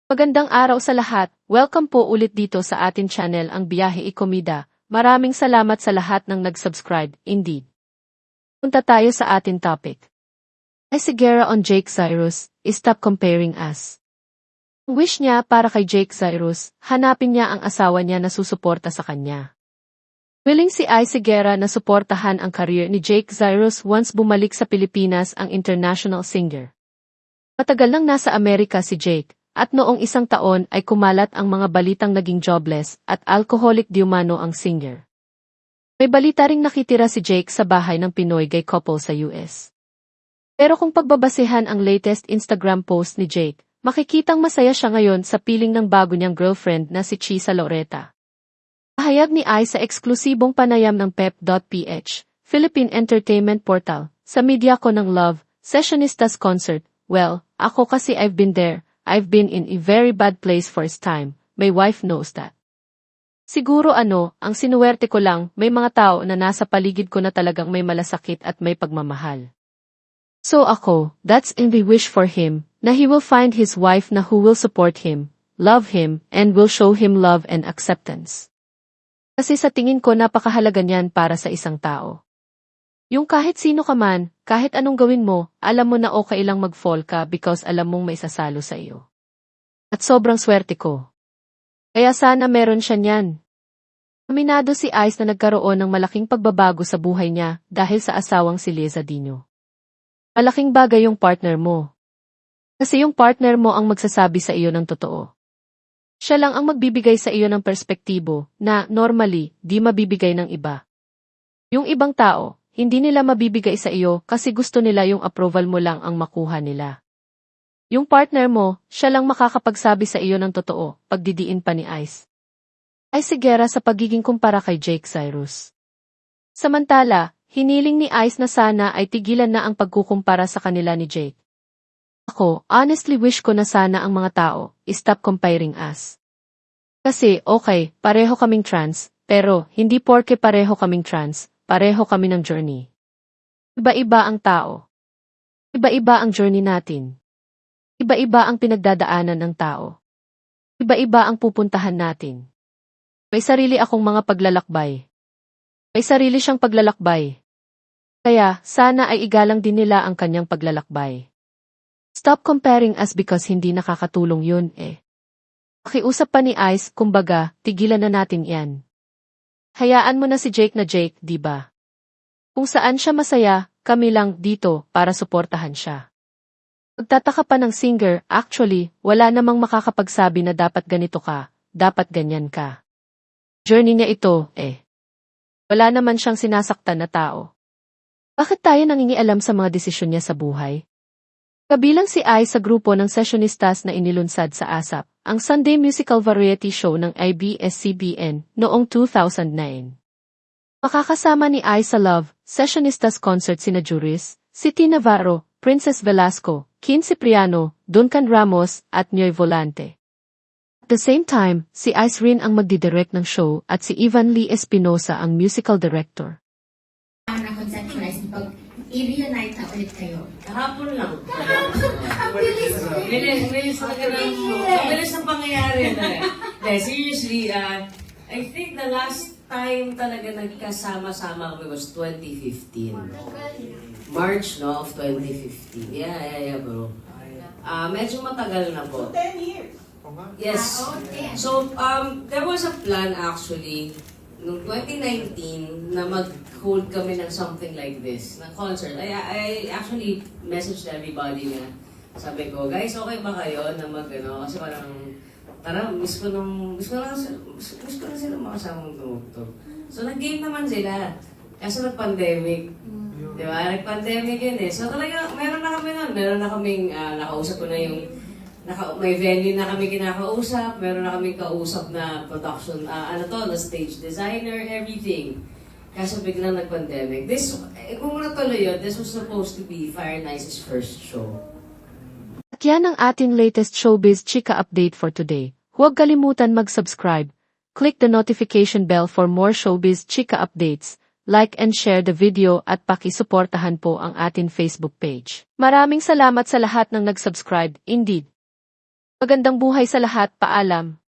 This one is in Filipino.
Magandang araw sa lahat. Welcome po ulit dito sa atin channel ang Biyahe Ikomida. Maraming salamat sa lahat ng nag-subscribe, indeed. Punta tayo sa atin topic. Aysegura on Jake Cyrus, stop comparing us. Ang wish niya para kay Jake Cyrus, hanapin niya ang asawa niya na susuporta sa kanya. Willing si Aysegura na suportahan ang career ni Jake Cyrus once bumalik sa Pilipinas ang international singer. Matagal nang nasa Amerika si Jake. At noong isang taon ay kumalat ang mga balitang naging jobless at alcoholic di umano ang singer. May balita ring nakitira si Jake sa bahay ng Pinoy gay couple sa US. Pero kung pagbabasehan ang latest Instagram post ni Jake, makikitang masaya siya ngayon sa piling ng bago niyang girlfriend na si Chisa Loretta. Pahayag ni Ay sa eksklusibong panayam ng pep.ph, Philippine Entertainment Portal, sa media ko ng Love, Sessionistas Concert. Well, ako kasi I've been there. I've been in a very bad place first time, my wife knows that. Siguro ang sinuwerte ko lang, may mga tao na nasa paligid ko na talagang may malasakit at may pagmamahal. So ako, that's in the wish for him, na he will find his wife na who will support him, love him, and will show him love and acceptance. Kasi sa tingin ko napakahalaga niyan para sa isang tao. Yung kahit sino ka man, kahit anong gawin mo, alam mo na okay lang mag-fall ka because alam mong may sasalo sa iyo. At sobrang swerte ko. Kaya sana meron siya niyan. Aminado si Ice na nagkaroon ng malaking pagbabago sa buhay niya dahil sa asawang si Liza Dino. Malaking bagay yung partner mo. Kasi yung partner mo ang magsasabi sa iyo ng totoo. Siya lang ang magbibigay sa iyo ng perspektibo na normally di mabibigay ng iba. Yung ibang tao, hindi nila mabibigay sa iyo kasi gusto nila yung approval mo lang ang makuha nila. Yung partner mo, siya lang makakapagsabi sa iyo ng totoo, pagdidiin pa ni Ice. Aysegura sa pagiging kumpara kay Jake Cyrus. Samantala, hiniling ni Ice na sana ay tigilan na ang pagkukumpara sa kanila ni Jake. Ako, honestly wish ko na sana ang mga tao, stop comparing us. Kasi, okay, pareho kaming trans, pero hindi porke pareho kaming trans, pareho kami ng journey. Iba-iba ang tao. Iba-iba ang journey natin. Iba-iba ang pinagdadaanan ng tao. Iba-iba ang pupuntahan natin. May sarili akong mga paglalakbay. May sarili siyang paglalakbay. Kaya, sana ay igalang din nila ang kanyang paglalakbay. Stop comparing us because hindi nakakatulong yun eh. Pakiusap pa ni Ice, kumbaga, tigilan na natin yan. Hayaan mo na si Jake na Jake, di ba? Kung saan siya masaya, kami lang dito para suportahan siya. Pagtataka pa ng singer, actually, wala namang makakapagsabi na dapat ganito ka, dapat ganyan ka. Journey niya ito, eh. Wala naman siyang sinasaktan na tao. Bakit tayo nangingialam sa mga desisyon niya sa buhay? Kabilang si Ai sa grupo ng sessionistas na inilunsad sa ASAP, ang Sunday musical variety show ng ABS-CBN noong 2009. Makakasama ni Ai sa Love, Sessionistas Concert sina Juris, City Navarro, Princess Velasco, Kin Cipriano, Duncan Ramos, at Nyoy Volante. At the same time, si Ice rin ang magdidirect ng show at si Ivan Lee Espinosa ang musical director. Na-conceptualize pag i-reunite na ulit kayo. Kahapon lang. Ang bilis mo. Bilis ang pangyayari na. Seriously, I think the last time talaga nagkasama-sama kami was 2015. March, no, of 2015. Yeah, bro. Medyo matagal na po. 10 years. Yes. So, there was a plan actually, noong 2019, na mag-hold kami ng something like this, na concert. I actually messaged everybody na, sabi ko, guys, okay ba kayo na kasi parang, tara, miss ko na sila makasama tumugtog. So, nag-game naman sila. Kaso nag-pandemic. Di ba? Nag-pandemic yun eh. So, talaga, meron na kami nun. Meron na kaming, nakausap ko na yung, may venue na kami kinakausap, meron na kami kausap na production, na stage designer, everything. Kaso biglang nag-pandemic. Kung natuloy yun, this was supposed to be Fire Nice's first show. At yan ang ating latest showbiz chika update for today. Huwag kalimutan mag-subscribe. Click the notification bell for more showbiz chika updates. Like and share the video at pakisuportahan po ang ating Facebook page. Maraming salamat sa lahat ng nag-subscribe, indeed. Magandang buhay sa lahat, paalam.